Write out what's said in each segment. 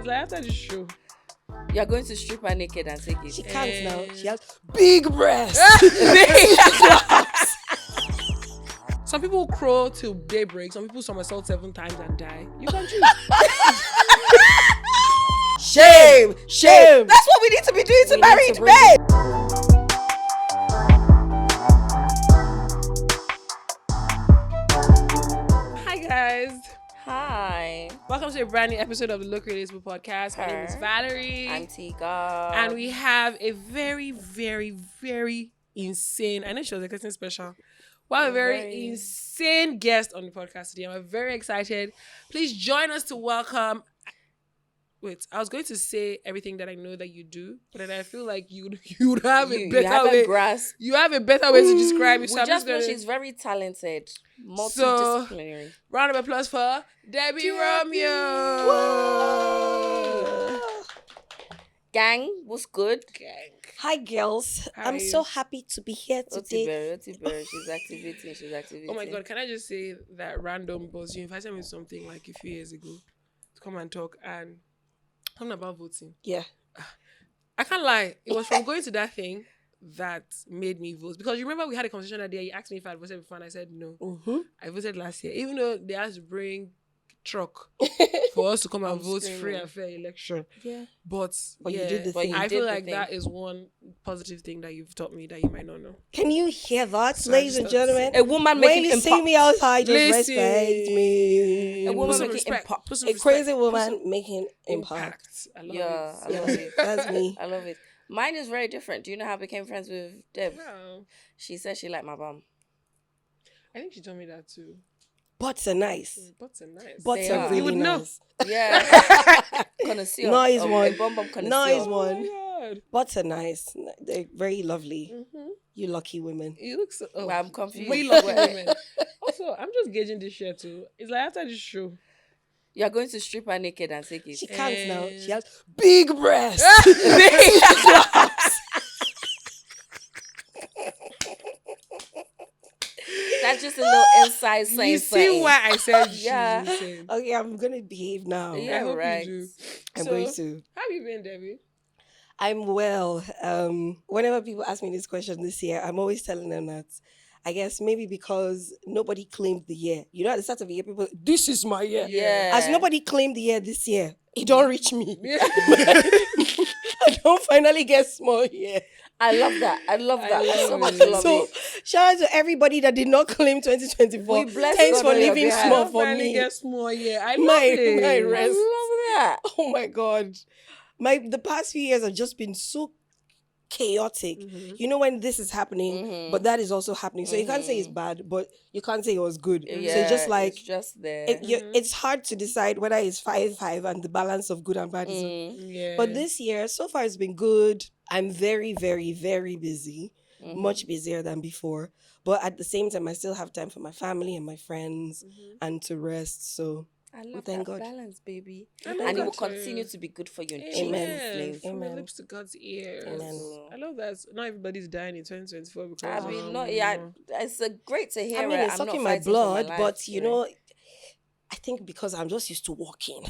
like after the show. You're going to strip her naked and take it. She can't now. She has big breasts. Some people crawl till daybreak. Some people somersault 7 times and die. You can choose. Shame. That's what we need to be doing to married men. Hi guys. Hi. Welcome to a brand new episode of the Relatable podcast. My name is Valerie. I'm Tika. And we have a very, very, very insane, I know she was expecting special. We have a very insane guest on the podcast today. I'm very excited. Please join us to welcome. Wait, I was going to say everything that I know that you do, but then I feel like you'd have a better way. You have a better way to describe it. So just know she's very talented, multidisciplinary. So, round of applause for Debbie Romeo. Whoa. Gang, what's good? Gang. Hi, girls. I'm so happy to be here today. Otiber. She's activating. Oh my God, can I just say that random boss, you invited me to something like a few years ago to come and talk and talking about voting. Yeah. I can't lie. It was from going to that thing that made me vote. Because you remember we had a conversation that day. You asked me if I voted before and I said no. Mm-hmm. I voted last year. Even though they had to bring truck for us to come and vote free and fair election. Yeah. But you did the thing. I feel like that is one positive thing that you've taught me that you might not know. Can you hear that, So ladies and gentlemen? A woman when making you impact. see me outside, just Listen. respect me. A woman Put some making respect. impact. Put some A respect. crazy Put woman some making impact. I love Yeah, it. I love it. That's me. I love it. Mine is very different. Do you know how I became friends with Deb? No. She said she liked my bum. I think she told me that too. Butts are nice. Butts are nice. Butts They are are. really You would know. nice. Yeah. Connoisseur. Nice A one. bum connoisseur. Nice Oh one. my God. Butts are nice. They're very lovely. Mm-hmm. You lucky women. You look so. Oh, Well, I'm confused. we lucky women. Also, I'm just gauging this shit too. It's like after this show. You're going to strip her naked and take it. She can't now. She has big breasts. That's just a little inside saying. You see why I said Yeah. she's insane. Okay, I'm gonna behave now. Yeah. I hope right. you do. I'm So, going to. How have you been, Debbie? I'm well. Whenever people ask me this question this year, I'm always telling them that I guess maybe because nobody claimed the year. You know, at the start of the year, people, this is my year. Yeah. As nobody claimed the year this year, it don't reach me. I don't finally get small here. I love that. I love that. I love so much it. love So it. shout out to everybody that did not claim 2024. We bless Thanks God for on your living behalf. small Don't for finally me. get small, yeah. I love My it. I rest. love that. Oh my God. The past few years have just been so chaotic. Mm-hmm. You know when this is happening, Mhm. but that is also happening. So you can't say it's bad, but you can't say it was good. Yeah, so it's just like it's just there. it's hard to decide whether it's 5-5 and the balance of good and bad is. Yeah. But this year, so far, it's been good. I'm very, very, very busy. Mm-hmm. Much busier than before. But at the same time, I still have time for my family and my friends Mm-hmm. and to rest. So I love thank that God. balance, baby. I love And it will that too. continue to be good for you in Amen. Jesus' name. From your Amen. lips to God's ears. Amen. I love that. Not everybody's dying in 2024 because I mean, it's great to hear I mean, it. it's I'm sucking not my fighting for blood, life, but you so- know, I think because I'm just used to walking.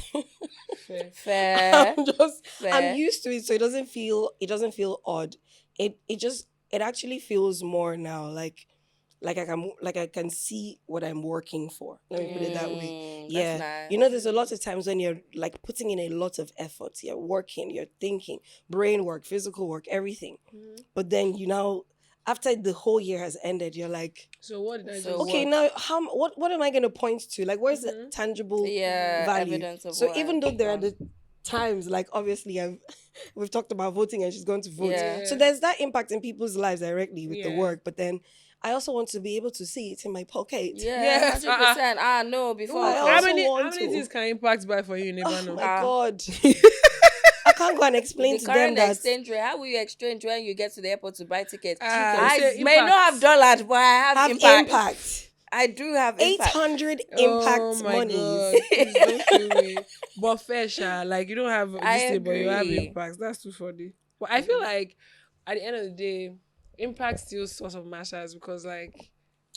fair. Fair. Fair. I'm used to it, so it doesn't feel odd. It actually feels more now like I can see what I'm working for. Let me put it that way. That's Yeah. nice. You know, there's a lot of times when you're like putting in a lot of effort. You're working, you're thinking, brain work, physical work, everything. But then after the whole year has ended, you're like, So what did I So do? okay, now what am I going to point to? Like, where's the tangible Yeah, value? evidence of So what even though I've there are done. the times, like obviously we've talked about voting and she's going to vote. Yeah. So there's that impact in people's lives directly with the Yeah. work. But then I also want to be able to see it in my pocket. Yeah, Yes, 100%. No, before. I How also many want things to. can impact by for you? You never Oh know. my Ah. God. I can't go and explain the to them current that exchange rate, how will you exchange when you get to the airport to buy tickets? Ah, I say may impact. not have dollars, but I have, have impact. impact. I do have impact. 800 Oh impact my money. God. Please don't kill me. But fair, sha, like you don't have this I thing, but you have agree. impacts. That's too funny. But I feel like at the end of the day, impact still sort of matters because like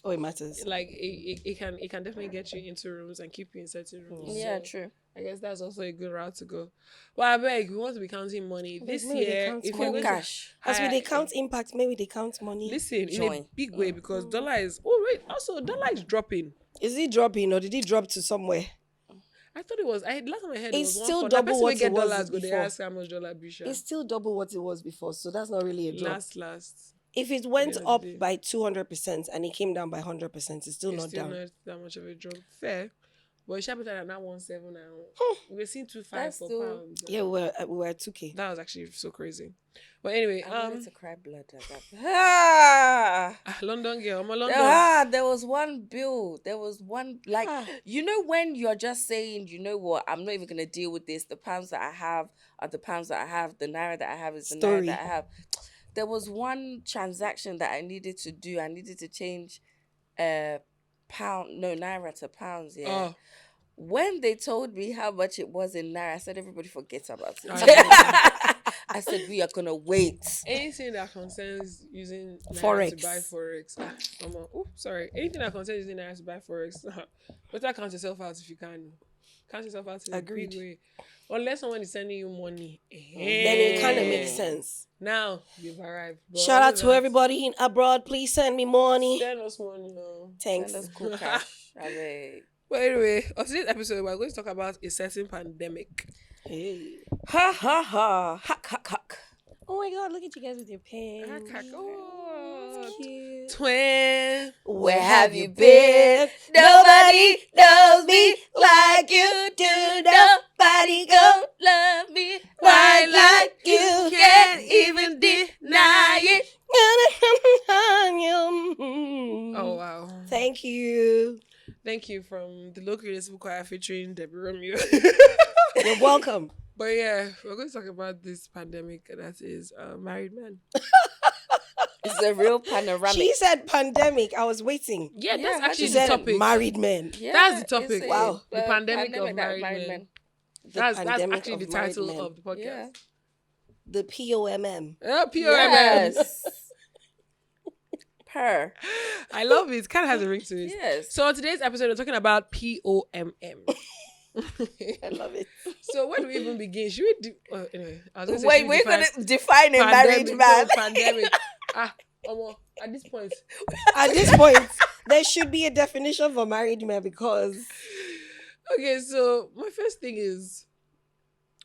Oh, it matters. like it can definitely get you into rooms and keep you in certain rooms. Yeah, So true. I guess that's also a good route to go. But I beg, we want to be counting money this maybe they year. count If money. you're going to Cash. As we hire- they count impact, maybe they count money. listen in a Join. big way because dollar is. Oh wait, also dollar is dropping. Is it dropping or did it drop to somewhere? I thought it was. Last time I heard it It's was still 140. double That person what will get it was dollars. Go they before. ask how much dollar Bisha. It's still double what it was before, so that's not really a drop. Last. If it went end of up the day. by 200% and it came down by 100%, it's still It's not still down. not that much of a drop. Fair. But it should be better than that 1.7 now. We're seeing 2.5 That's for still- pounds. Yeah, we were at 2K. That was actually so crazy. But anyway, I wanted to cry blood at that. London girl, I'm a London. There was one bill. There was one, like, Ah. you know, when you're just saying, you know what, I'm not even going to deal with this. The pounds that I have are the pounds that I have. The naira that I have is the Story. naira that I have. There was one transaction that I needed to do. I needed to change naira to pounds, yeah. Oh, When they told me how much it was in naira, I said, everybody forget about it. I said, we are going to wait. anything that concerns using Naira Forex. to buy forex. Anything that concerns using Naira to buy forex. Better count yourself out if you can. Count yourself out in Agreed. a big way. Unless someone is sending you money. Then it kind of makes sense. Now you've arrived. But Shout out other to than everybody in abroad. Please send me money. that, send us money now. Thanks. Send us cool cash. I mean, But anyway, on today's episode, we're going to talk about a certain pandemic. Hey. ha ha ha, hack hack hack. Oh my God, look at you guys with your pens. Oh, Cute. twin. Where have you been? Nobody knows me like you do. Nobody gon' love me quite like you. Can't even deny it. Oh, wow. Thank you. Thank you from the local Relatable choir featuring Debbie Romeo. You're welcome. But yeah, we're going to talk about this pandemic that is married men. It's a real panoramic. She said pandemic. I was waiting. Yeah, Yeah, that's how actually She the said topic. married men. Yeah, That's the topic. it's a- Wow. The pandemic of that married men. That's pandemic actually the of married title men. of the podcast. Yeah. The POMM. POMM. Yes. Per. I love it. Kind of has a ring to it. Yes. So on today's episode, we're talking about POMM. I love it. So where do we even begin? Should we do? Anyway, I was going to say, Wait, should we we're define going to define a married pandemic? man. No, pandemic. At this point, At this point, there should be a definition for married men because okay. So my first thing is,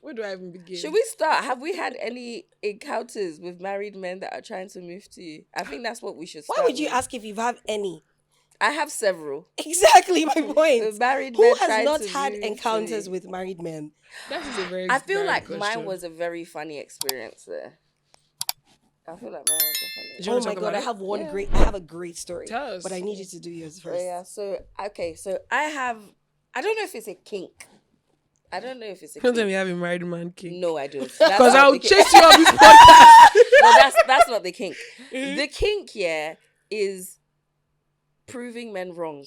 where do I even begin? Should we start? Have we had any encounters with married men that are trying to move to you? I think that's what we should start why would you with. ask if you have any? I have several. Exactly my point. Married Who men has trying not to had move to encounters me. with married men? That is a very. I feel valid like question. mine was a very funny experience there. I feel like mine was a funny. Do you Oh wanna my talk God, about I it? have one Yeah. great. I have a great story. Tell us. But I need you to do yours So, first. yeah, so I have. I don't know if it's a kink. I don't know if it's a Don't tell me kink. you have a married man king. No, I don't. Because That's I'll not the chase kink. you off this podcast. No, that's not the kink. Mm-hmm. The kink, yeah, is proving men wrong.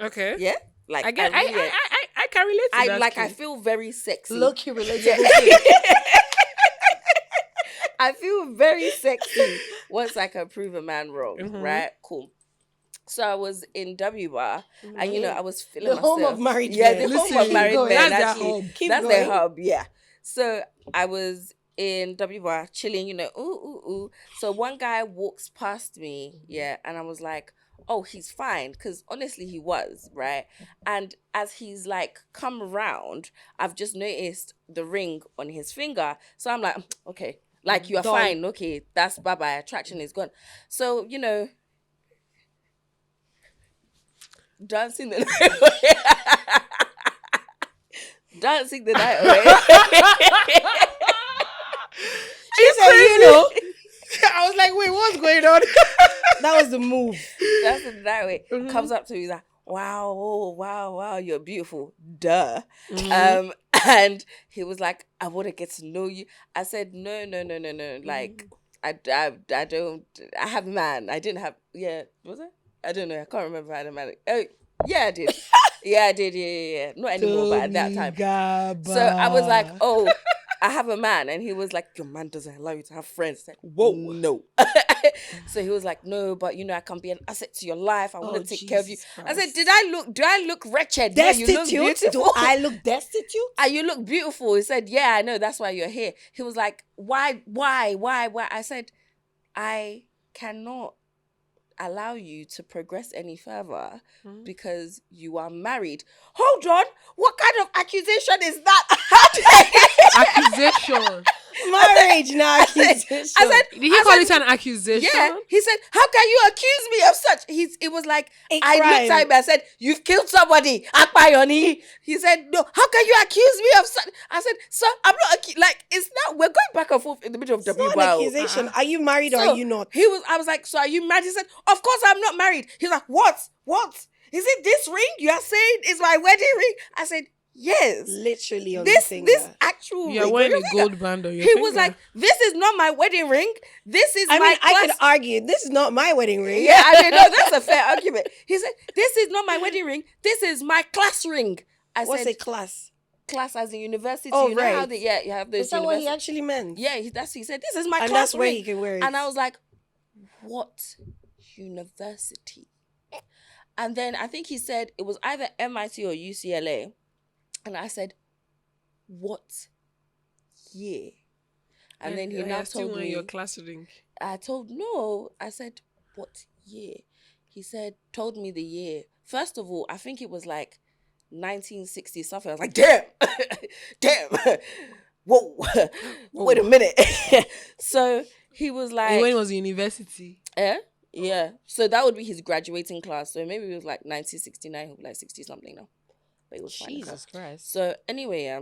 Okay. Yeah, like I get. really- I can relate to that. I king. feel very sexy. Lowkey relatable. Yeah. I feel very sexy once I can prove a man wrong, Mhm. right? Cool. So I was in W Bar, and you know I was feeling The home myself. of married yeah, men. the home Listen, of keep married going. men. That's their actually. hub. Keep That's going. their hub, yeah. So I was in W Bar chilling, you know, ooh. So one guy walks past me, yeah, and I was like, oh, he's fine, because honestly he was, right? And as he's like come around, I've just noticed the ring on his finger. So I'm like, okay, like you're Done. fine, okay, that's bye-bye, attraction is gone. So, you know, dancing the night away. Dancing the night away. She said, you know, I was like, wait, what's going on? that was the move. Dancing the night away. Mhm. Comes up to me, he's like, wow, oh, wow, you're beautiful. Duh. Mhm. And he was like, I want to get to know you. I said, no. Like, I don't, I have a man. I didn't have, yeah, was it? I don't know. I can't remember if I had a man. Oh, yeah, I did. Yeah, I did. Yeah. Not anymore, but at that time. So I was like, oh, I have a man, and he was like, your man doesn't allow you to have friends. I said, Whoa. no. So he was like, no, but I can be an asset to your life. I want to take care of you. Jesus I said, Christ. do I look wretched? Yeah, you look Destitute? beautiful. Do I look destitute? And you look beautiful. He said, yeah, I know. That's why you're here. He was like, why? I said, I cannot allow you to progress any further because you are married. Hold on. What kind of accusation is that? Accusation. Marriage, now accusation. I said, Did he call it an accusation? yeah. He said, how can you accuse me of such? It was like, A I crime. looked at him and said, you've killed somebody. Akbayoni. He said, no, how can you accuse me of such? I said, sir, I'm not, it's not, we're going back and forth in the middle of It's W. not an accusation. Are you married or So, are you not? I was like, so are you married? He said, of course I'm not married. He's like, what? Is it this ring you are saying is my wedding ring? I said, yes. Literally on This the finger. actual You're ring. wearing on a your gold finger. band on your He finger. was like, this is not my wedding ring. This is I my mean, I class. could argue, this is not my wedding ring. Yeah, I mean, no, that's a fair argument. He said, this is not my wedding ring. This is my class ring. I What's said, a class? class as in university. Oh, you know how right. you have those Is that what he university. actually meant? Yeah, he said, this is my And class that's where ring. he can wear it. And I was like, what university? And then I think he said it was either MIT or UCLA. And I said, what year? And then he now told me. Your class ring. I said, what year? He said, told me the year. First of all, I think it was like 1960 something. I was like, damn, whoa, wait a minute. So he was like, When he was in university. yeah. So that would be his graduating class. So maybe it was like 1969, he'll be like 60 something now. But it was fine. Jesus Christ. So anyway,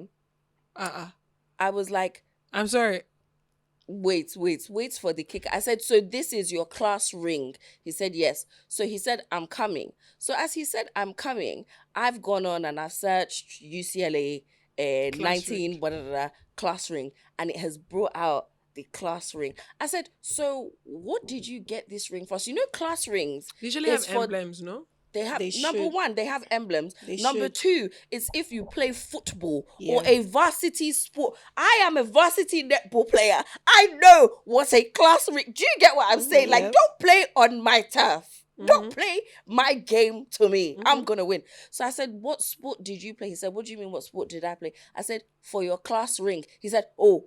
I was like, I'm sorry. wait for the kick. I said, so this is your class ring? He said, yes. So he said, I'm coming. So as he said, I'm coming, I've gone on and I've searched UCLA 19 class ring, and it has brought out the class ring. I said, so what did you get this ring for? So class rings They usually is have emblems, no? They have They number should. one, they have emblems. They Number should. two is if you play football or Yeah. a varsity sport. I am a varsity netball player. I know what a class ring. Do you get what I'm saying? Like, Yeah. don't play on my turf. Don't play my game to me. I'm gonna win. So I said, what sport did you play? He said, what do you mean, what sport did I play? I said, for your class ring. He said, oh.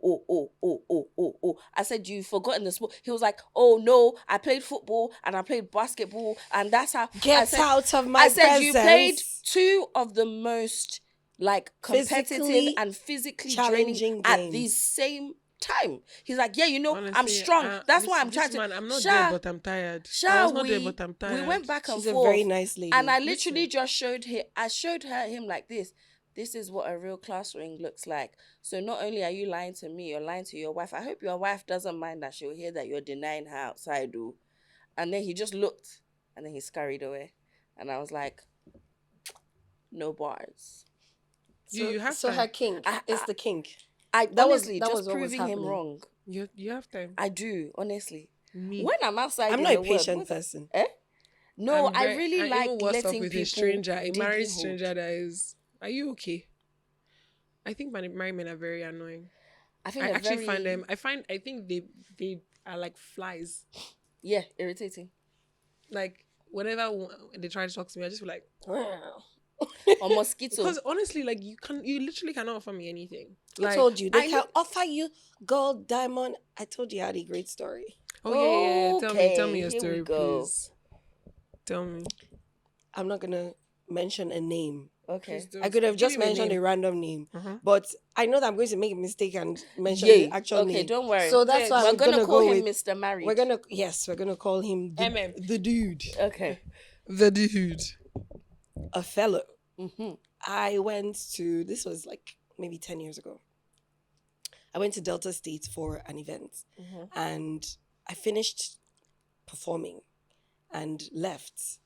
I said, you've forgotten the sport. He was like, oh no, I played football and I played basketball, and that's how. Get out of my I said, presence. you played two of the most like competitive Physically and physically challenging draining at games. the same time. He's like, yeah, I'm Honestly, strong. That's why I'm this trying to. man, I'm not Sha, there, but I'm tired. I Sha, was not there, but I'm tired. we went back and She's a forth. very nice lady. And I literally just showed him like this. This is what a real class ring looks like. So not only are you lying to me, you're lying to your wife. I hope your wife doesn't mind that she'll hear that you're denying her outside, though. And then he just looked, and then he scurried away. And I was like, no bars. You have so time. her kink is the kink. I That was- honestly that just was what was proving him happening. wrong. You have time. I do, honestly. Me. When I'm outside, I'm in not a the world, patient what- person. No, I'm I very- really even like what's up letting with people a stranger, a dig married in hold. stranger that is. Are you okay? I think married men are very annoying. I think I they're actually very, find them. I think they are like flies. yeah, irritating. Like whenever they try to talk to me, I just feel like. Or mosquito. Because honestly, like you literally cannot offer me anything. I Like, told you they I can know- offer you gold, diamond. I told you I had a great story. oh yeah. Tell me Okay, your here we story, go. please. Tell me. I'm not gonna mention a name. Okay. Please don't. I could have Give just me a mentioned a name. random name, Uh-huh. but I know that I'm going to make a mistake and mention Yay. the actual Okay, name. don't worry. So that's why We're I'm gonna call go him with. Mr. Married. We're gonna call him the dude, Okay. The dude. a fellow. Mm-hmm. I went to, this was like maybe 10 years ago. I went to Delta State for an event and I finished performing and left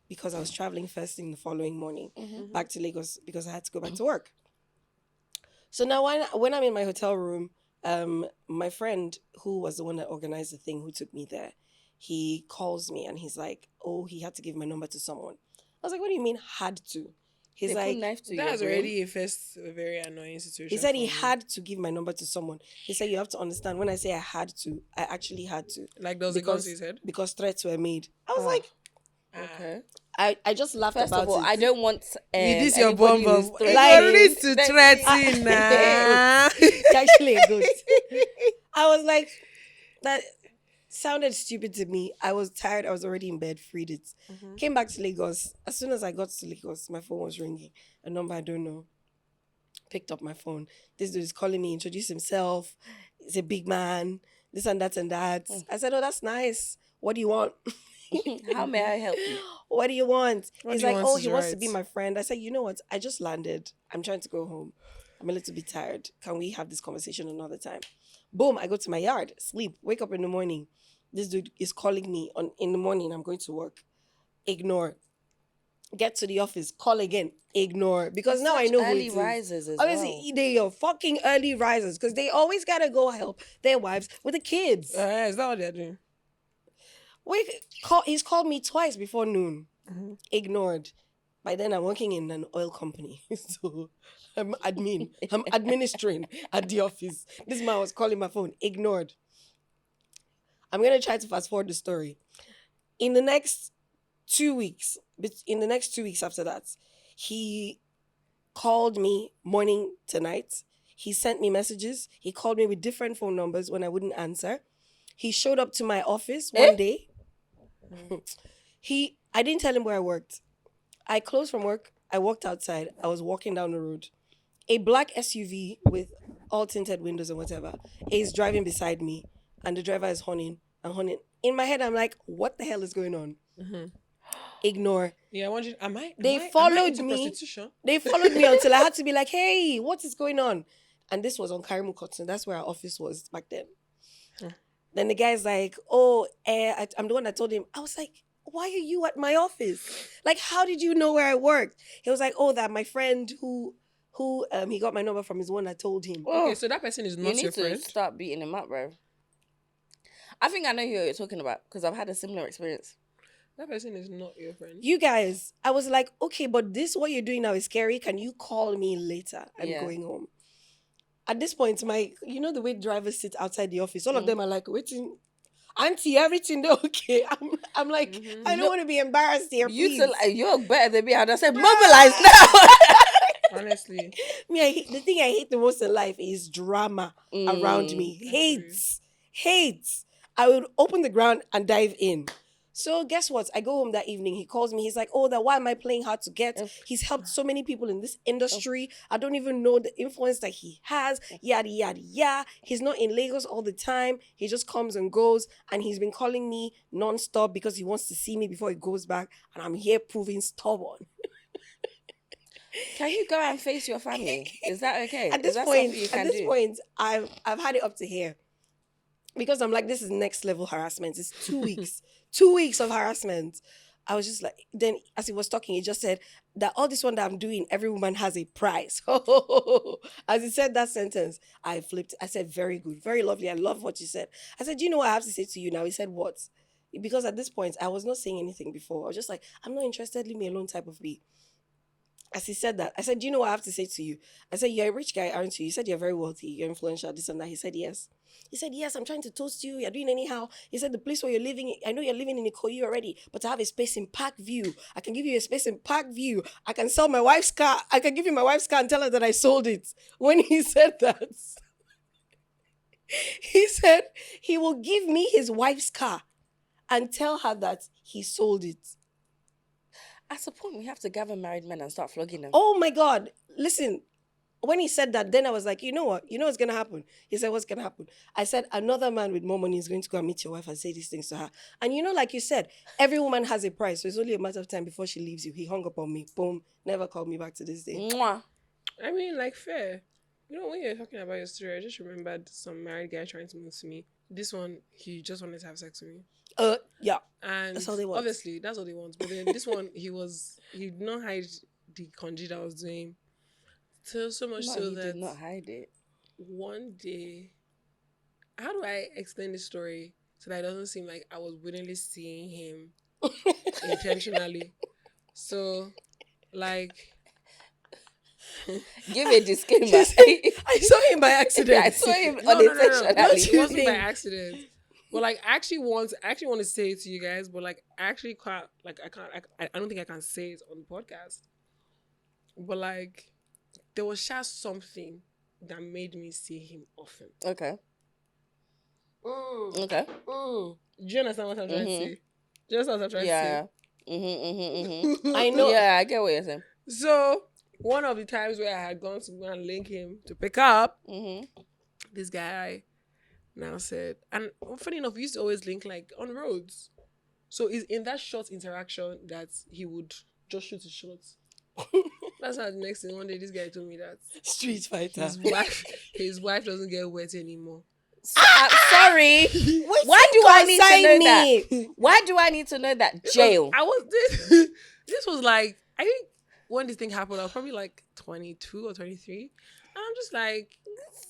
because I was traveling first thing the following morning back to Lagos because I had to go back to work. So now when I'm in my hotel room, my friend who was the one that organized the thing, who took me there, he calls me and he's like, oh, he had to give my number to someone. I was like, what do you mean had to? He's They put like, knife to That's your brain. already a very annoying situation. he said he for me. had to give my number to someone. He said, you have to understand, when I say I had to, I actually had to. Like there was a gun to his head. Because threats were made. I was Ah. like, Okay. I just laughed First about of all, it. I don't want This your anybody bomb who's bomb. threatening- Like- Like, to threaten now. It's actually a good. I was like, that sounded stupid to me. I was tired. I was already in bed, freed it. Came back to Lagos. As soon as I got to Lagos, my phone was ringing. A number I don't know. Picked up my phone. This dude is calling me, introduced himself. He's a big man. This and that and that. I said, oh, that's nice. What do you want? How may I help you? What do you want? What He's do you like, want oh, is he wants to right. be my friend. I said, you know what? I just landed. I'm trying to go home. I'm a little bit tired. Can we have this conversation another time? Boom, I go to my yard, sleep, wake up in the morning. This dude is calling me in the morning. I'm going to work. Ignore. Get to the office, call again, ignore. Because now I Such know who early it is. risers as Obviously, well. they are fucking early risers because they always gotta go help their wives with the kids. Is that what they're doing? He's called me twice before noon. Ignored. By then, I'm working in an oil company. So I'm administering at the office. This man was calling my phone. Ignored. I'm going to try to fast forward the story. In the next 2 weeks, after that, he called me morning to night. He sent me messages. He called me with different phone numbers when I wouldn't answer. He showed up to my office one day. I didn't tell him where I worked. I closed from work. I walked outside. I was walking down the road. A black SUV with all tinted windows and whatever is driving beside me, and the driver is honning and honning. In my head, I'm like, what the hell is going on? Ignore. Yeah, I wonder. Am I? They am I followed into me. Prostitution? They followed me until I had to be like, hey, what is going on? And this was on Karimu Cotton. That's where our office was back then. Then the guy's like, oh, I'm the one that told him. I was like, why are you at my office? Like, how did you know where I worked? He was like, oh, that my friend who he got my number from is the one that told him. Okay, so that person is You not need your to friend. start beating him up, bro. I think I know who you're talking about because I've had a similar experience. That person is not your friend. You guys, I was like, okay, but this, what you're doing now is scary. Can you call me later? I'm Yeah. going home. At this point, you know the way drivers sit outside the office, all of them are like, waiting, auntie, everything they okay. I'm like, I don't want to be embarrassed here, please. You're better than me. I'd have said, mobilize now. Honestly. The thing I hate the most in life is drama around me. Hates. I would open the ground and dive in. So guess what? I go home that evening. He calls me. He's like, oh, why am I playing hard to get? He's helped so many people in this industry. I don't even know the influence that he has. Yada, yada, yada. He's not in Lagos all the time. He just comes and goes. And he's been calling me nonstop because he wants to see me before he goes back. And I'm here proving stubborn. Can you go and face your family? Is that okay? At this point, I've had it up to here. Because I'm like, this is next level harassment. It's 2 weeks. 2 weeks of harassment. I was just like, then as he was talking, he just said that all this one that I'm doing, every woman has a price. As he said that sentence, I flipped. I said, very good, very lovely. I love what you said. I said, do you know what I have to say to you now? He said, what? Because at this point, I was not saying anything before. I was just like, I'm not interested, leave me alone type of me. As he said that, I said, do you know what I have to say to you? I said, you're a rich guy, aren't you? You said you're very wealthy, you're influential, this and that. He said, yes. He said, yes, I'm trying to toast you. You're doing anyhow. He said, the place where you're living, I know you're living in Ikoyi already, but I have a space in Parkview. I can give you a space in Parkview. I can sell my wife's car. I can give you my wife's car and tell her that I sold it. When he said that, he said he will give me his wife's car and tell her that he sold it. At some point, we have to gather married men and start flogging them. Oh my God. Listen, when he said that, then I was like, you know what? You know what's going to happen? He said, what's going to happen? I said, another man with more money is going to go and meet your wife and say these things to her. And you know, like you said, every woman has a price. So it's only a matter of time before she leaves you. He hung up on me. Boom. Never called me back to this day. Mwah. I mean, like, fair. You know, when you're talking about your story, I just remembered some married guy trying to move to me. This one, he just wanted to have sex with me. Yeah. And That's all they want. obviously, that's all they want. But then this one, he did not hide the conji that I was doing. So much so He that did not hide it. one day, how do I explain this story so that it doesn't seem like I was willingly seeing him intentionally? So, like, Give a disclaimer. I saw him by accident. I saw him No, unintentionally. It you wasn't by think? accident. But like, I actually want to say it to you guys, but like, I actually can't. Like, I don't think I can say it on the podcast. But like, there was just something that made me see him often. Okay. Mm. Okay. Mm. Do you understand what I'm trying to say? Do you understand what I'm trying to Yeah. say? I know. Yeah, I get what you're saying. So one of the times where I had gone to go and link him to pick up, this guy now said, and funny enough, we used to always link like on roads. So it's in that short interaction that he would just shoot his shots. That's how the next thing one day this guy told me that Street fighter. his wife doesn't get wet anymore. I'm sorry. Why do I need to know that? Why do I need to know that? Jail. I was this was like, I think when this thing happened, I was probably like 22 or 23. And I'm just like,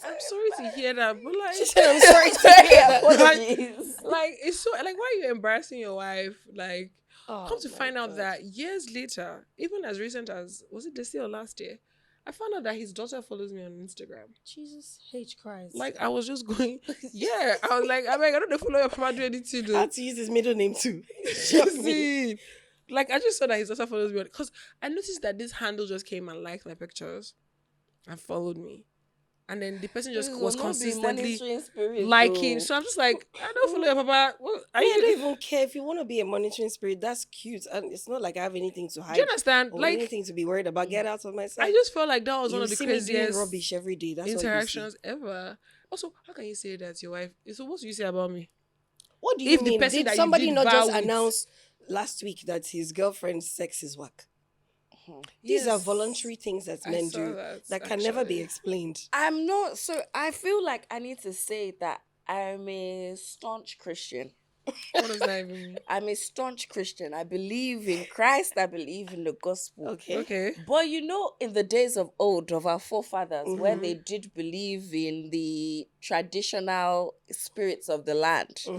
I'm sorry to hear that, but like, She said, I'm sorry to hear that. Apologies. like it's so like, why are you embarrassing your wife? Like, Oh, come to my find out God. that years later, even as recent as, was it this year or last year, I found out that his daughter follows me on Instagram. Jesus H Christ. Like, I was just going, yeah. I was like, I don't know follow your papa do anything. I had to use his middle name too. See, like, I just saw that his daughter follows me because I noticed that this handle just came and liked my pictures and followed me. And then the person just was consistently liking. So I'm just like, I don't follow your papa. What, I don't even care if you want to be a monitoring spirit. That's cute, and it's not like I have anything to hide. Do you understand? Or Like, anything to be worried about. Get out of my sight. I just felt like that was You one of the see me doing craziest rubbish every day. That's interactions ever. Also, how can you say that to your wife? So what do you say about me? What do you If the mean? person Did that you somebody did not just vow with- announce last week that his girlfriend's sex is whack? These are voluntary things that I men saw do that can never be actually. explained. I'm not, so I feel like I need to say that I'm a staunch Christian. What does that even mean? I'm a staunch Christian. I believe in Christ. I believe in the gospel. Okay. Okay. But you know, in the days of old, of our forefathers, where they did believe in the traditional spirits of the land, they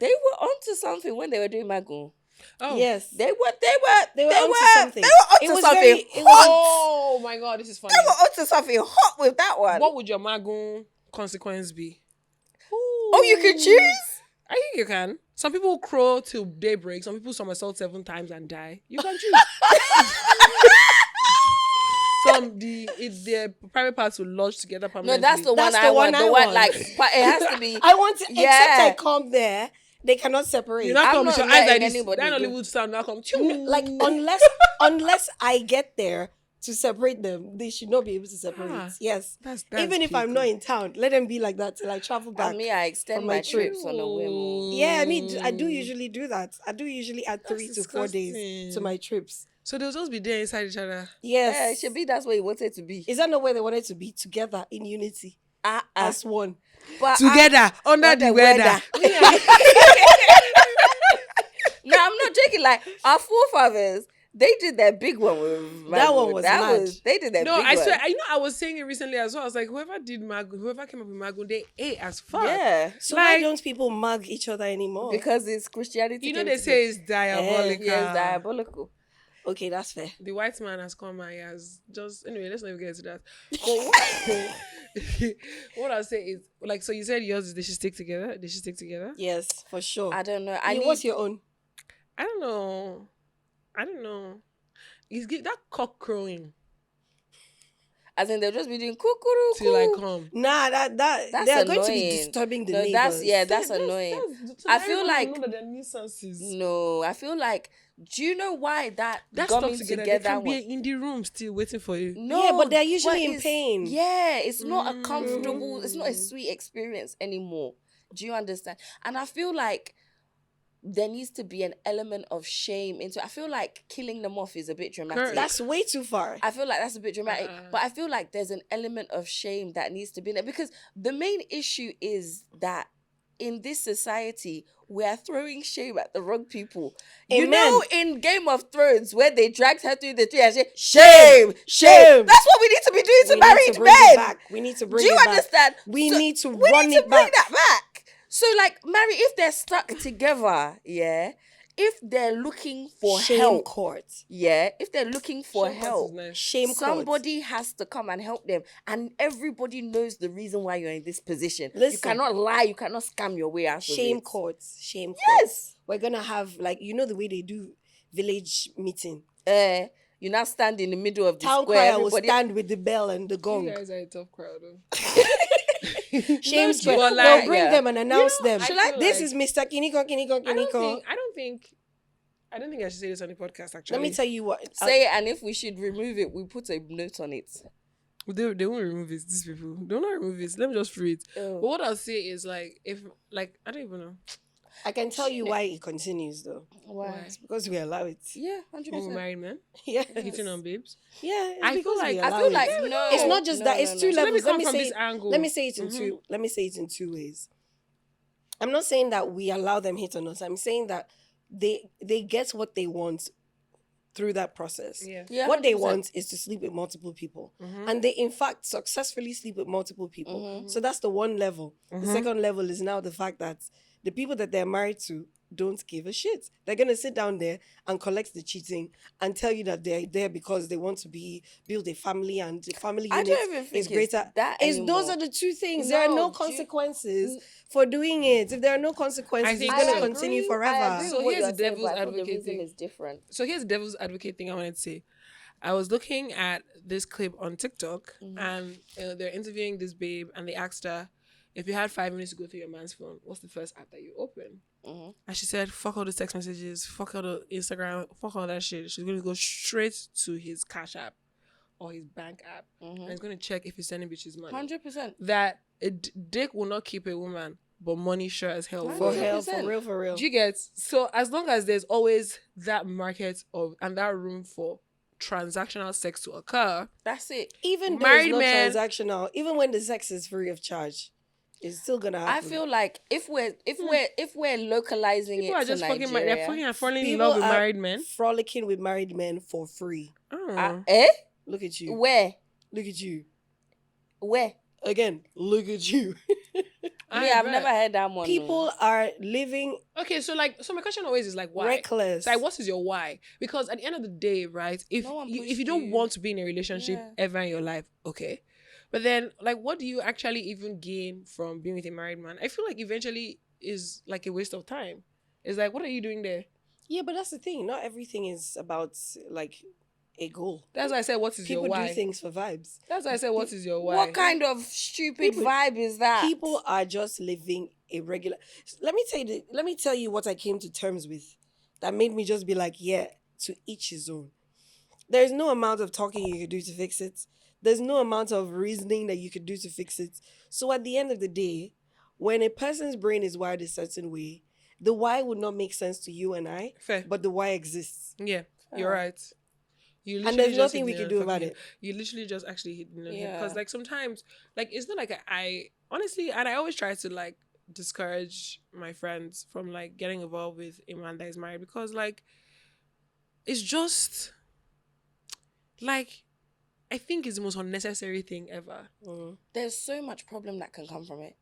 were onto something when they were doing magun. Oh. Yes. They were onto something. They were It onto was something very- it hot. was- Oh my God, this is funny. They were onto something hot with that one. What would your magun consequence be? Oh, you could choose? I think you can. Some people crow till daybreak. Some people somersault 7 times and die. You can choose. Their private parts will lodge together No, permanently. that's the one That's I the want. one The I one want. like, but it has to be. I want to, Yeah. except I come there, they cannot separate. You're not I'm coming not with your eyes like letting this. anybody That do. Hollywood sound now come. Like unless I get there to separate them, they should not be able to separate. Ah, Yes. That's Even if I'm not in town, let them be like that till I travel back. And me, I extend on my my trip. trips on a whim. Yeah, I mean, I do usually do that. I do usually add 3 That's to 4 days disgusting. to my trips. So they'll just be there inside each other. Yes. Yeah, it should be that's where you wanted to be. Is that not where they wanted to be together in unity as one? But Together under the weather. No, I'm not joking. Like our forefathers, they did their big one with That Magu. one was mad. They did their No, big I one. swear. I was saying it recently as well. I was like, whoever came up with magun, they ate as fuck. Yeah, So why Like- don't people mug each other anymore? because it's Christianity. You know came they to say it's diabolical. yeah, it's diabolical. Okay, that's fair. The white man has come and he has just anyway. Let's not even get into that. But what I'll say is like, so you said yours is they should stick together. They should stick together. Yes, for sure. I don't know. What's your own? I don't know. It's that cock crowing As in, they'll just be doing kukuru. till I come. Nah, that That's they are going to be annoying. disturbing the No, neighbors. that's annoying. So I feel everyone like- know that they're nuisances. No, I feel like. Do you know why that That coming stuff together. They can one? be in the room still waiting for you. No, Yeah, but they're usually in it's- pain. Yeah, it's not a comfortable, it's not a sweet experience anymore. Do you understand? And I feel like there needs to be an element of shame into it. I feel like killing them off is a bit dramatic. Correct. That's way too far. I feel like that's a bit dramatic. But I feel like there's an element of shame that needs to be in there. Because the main issue is that in this society, we are throwing shame at the wrong people. You Amen. know, in Game of Thrones, where they dragged her through the tree and said, shame, shame. That's what we need to be doing to We need married to bring it men. back. We need to bring Do you it back. understand? We So need to we run need to it bring back. that back. So, like, marry, if they're stuck together, yeah, if they're looking for Shame help, court. yeah, if they're looking for Shame court is help, nice. Shame court. somebody has to come and help them, and everybody knows the reason why you're in this position. You Listen. cannot lie, you cannot scam your way out of Shame it. courts. Shame courts. Yes. We're gonna have, like, you know the way they do village meeting. You now stand in the middle of the Town square. crier will Everybody, stand with the bell and the You gong. guys are a tough crowd. Shame No, square. but We'll like, bring yeah. them and announce them. I feel This like- is Mr. Kiniko, Kiniko, I Kiniko. don't think I should say this on the podcast. Actually, Let me tell you what. say it, and if we should remove it, we put a note on it. They won't remove it. These people don't not remove it. Let me just free it. Oh. But what I'll say is like, if like I don't even know. I can tell you why it continues though. Why? It's because we allow it. Yeah, When 100%. we're married men Yeah. hitting on babes. Yeah. It's I feel because like- we I allow I feel it. like no. It's not just no, that. no, It's no. two So let me levels. come from this angle. Let me say it in Mhm. two. Let me say it in two ways. I'm not saying that we allow them hit on us. I'm saying that they get what they want through that process. Yeah. Yeah, What they 100%. want is to sleep with multiple people. Mhm. And they, in fact, successfully sleep with multiple people. Mhm. So that's the one level. The Mhm. second level is now the fact that the people that they're married to don't give a shit. They're going to sit down there and collect the cheating and tell you that they're there because they want to build a family, and the family I unit don't even think is greater. it's that Those anymore. are the two things. There are No, no do you- consequences for doing it. If there are no consequences, I think it's going to so. continue I forever. agree So with what here's you're the saying, devil's but I thought the advocate reason thing. is different. So here's the devil's advocate thing I wanted to say. I was looking at this clip on TikTok, and they're interviewing this babe, and they asked her, if you had 5 minutes to go through your man's phone, what's the first app that you open? Mhm. And she said, fuck all the text messages, fuck all the Instagram, fuck all that shit. She's going to go straight to his Cash app or his bank app, and he's going to check if he's sending bitches money. 100%. That dick will not keep a woman, but money sure as hell For will. hell, 100%. for real, for real. Do you get? So as long as there's always that market of and that room for transactional sex to occur, That's it. Even though Married it's not man- transactional, even when the sex is free of charge, it's still gonna I happen. feel like if we're localizing people it are to just Nigeria, fucking. They're fucking and falling in People love with are married men. frolicking with married men for free. Oh. Look at you. Where? Look at you. Where? Again, look at you. Me, I've never heard that one. People are living Okay, so my question always is like, why? reckless. It's like, what is your why? Because at the end of the day, right? If No one if you pushed don't you. want to be in a relationship Yeah. ever in your life, okay. But then, like, what do you actually even gain from being with a married man? I feel like eventually is like a waste of time. It's like, what are you doing there? Yeah, but that's the thing. Not everything is about like a goal. That's why I said, what is People your why? do things for vibes. That's why I said, what is your why? What kind of stupid People- vibe is that? People are just living a regular. Let me tell you what I came to terms with that made me just be like, yeah, to each his own. There's no amount of talking you could do to fix it. There's no amount of reasoning that you could do to fix it. So at the end of the day, when a person's brain is wired a certain way, the why would not make sense to you and I, Fair. but the why exists. Yeah, you're right. You And literally there's just nothing hit we the can nail do on about fucking it. head. You literally just actually hit because Yeah. like sometimes like it's not like I honestly, and I always try to like discourage my friends from like getting involved with a man that is married because like it's just like I think it's the most unnecessary thing ever. Mhm. There's so much problem that can come from it.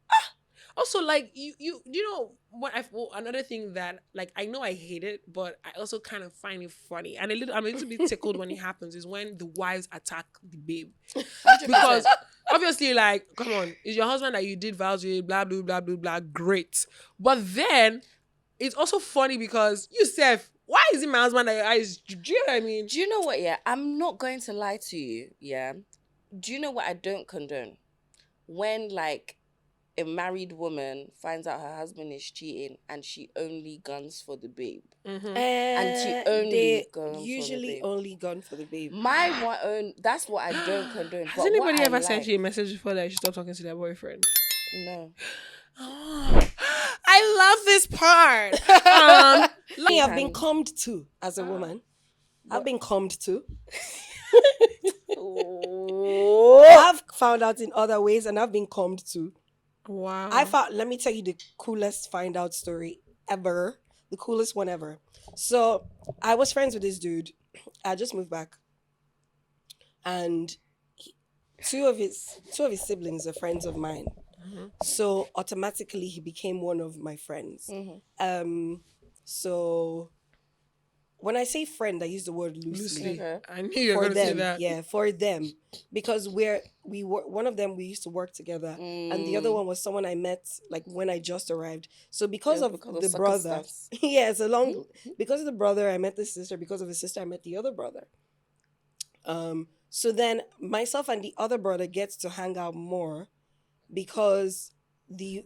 Also, like you know what? Another thing that like I know I hate it, but I also kind of find it funny and I'm a little bit tickled when it happens. Is when the wives attack the babe because obviously, like, come on, it's your husband that you did vows with, blah blah blah blah blah. Great, but then it's also funny because you Seth, why is it my husband that your eyes? Do you know what I mean? Do you know what? Yeah, I'm not going to lie to you. Yeah, do you know what I don't condone? When like a married woman finds out her husband is cheating and she only guns for the babe. Mm-hmm. And she only they gone for the usually babe. only gone for the babe. My one own. That's what I don't condone. Has But anybody what ever I sent like- you a message before that you should stop talking to their boyfriend? No. I love this part. Me, I've been cummed too as a woman. I've been cummed too. I've found out in other ways and I've been cummed too. Wow. Let me tell you the coolest find out story ever. The coolest one ever. So I was friends with this dude. I just moved back. And two of his siblings are friends of mine. So automatically he became one of my friends. Mhm. So when I say friend, I use the word loosely. Loosely. I knew you were For going to say them, that. yeah, for them, because we were one of them we used to work together, and the other one was someone I met like when I just arrived. So because of the brother, yeah, it's a long because of the brother I met the sister. Because of the sister I met the other brother. So then myself and the other brother gets to hang out more because the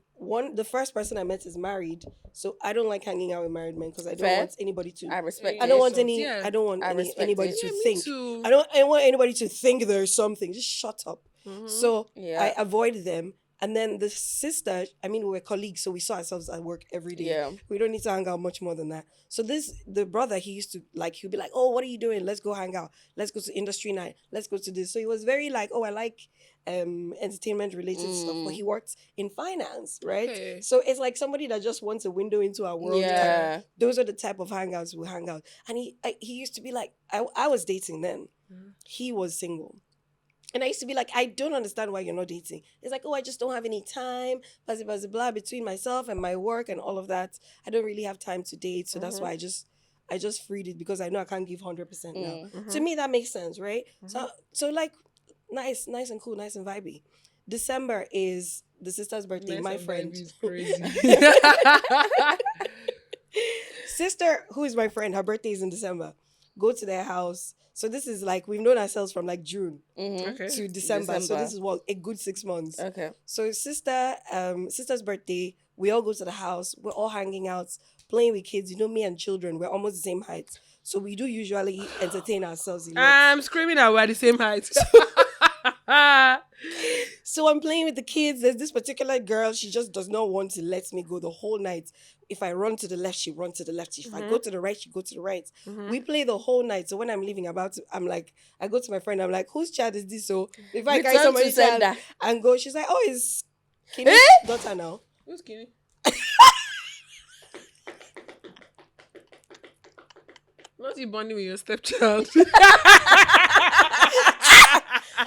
first person I met is married, so I don't like hanging out with married men because I don't want anybody to. I respect. I don't want it. any. Yeah. I don't want anybody to me think. too. I don't want anybody to think there's something. Just shut up. So I avoid them. And then the sister, I mean, we were colleagues, so we saw ourselves at work every day. Yeah. We don't need to hang out much more than that. So the brother, he used to he'd be like, oh, what are you doing? Let's go hang out. Let's go to industry night. Let's go to this. So he was very like, oh, I like entertainment related stuff. But he worked in finance, right? Okay. So it's like somebody that just wants a window into our world. Yeah. Those are the type of hangouts we hang out. And he used to be like, I was dating then. He was single. And I used to be like, I don't understand why you're not dating. It's like, oh, I just don't have any time, blah, blah, blah, blah, between myself and my work and all of that. I don't really have time to date. So that's why I just freed it because I know I can't give 100% now. To me, that makes sense, right? So like, nice and cool, nice and vibey. December is the sister's birthday, my friend. Is crazy. Sister, who is my friend, her birthday is in December. Go to their house. So this is like, we've known ourselves from like June to December. So this is a good 6 months. Okay. So sister's birthday, we all go to the house. We're all hanging out, playing with kids. You know, me and children, we're almost the same height. So we do usually entertain ourselves. I'm screaming that we're the same height. So I'm playing with the kids. There's this particular girl. She just does not want to let me go the whole night. If I run to the left, she runs to the left. If I go to the right, she go to the right. We play the whole night. So when I'm leaving, I'm like, I go to my friend. I'm like, whose child is this? So if I carry somebody's child and go, she's like, oh, it's Kenny's daughter now. Who's Kenny? Not you bonding with your stepchild.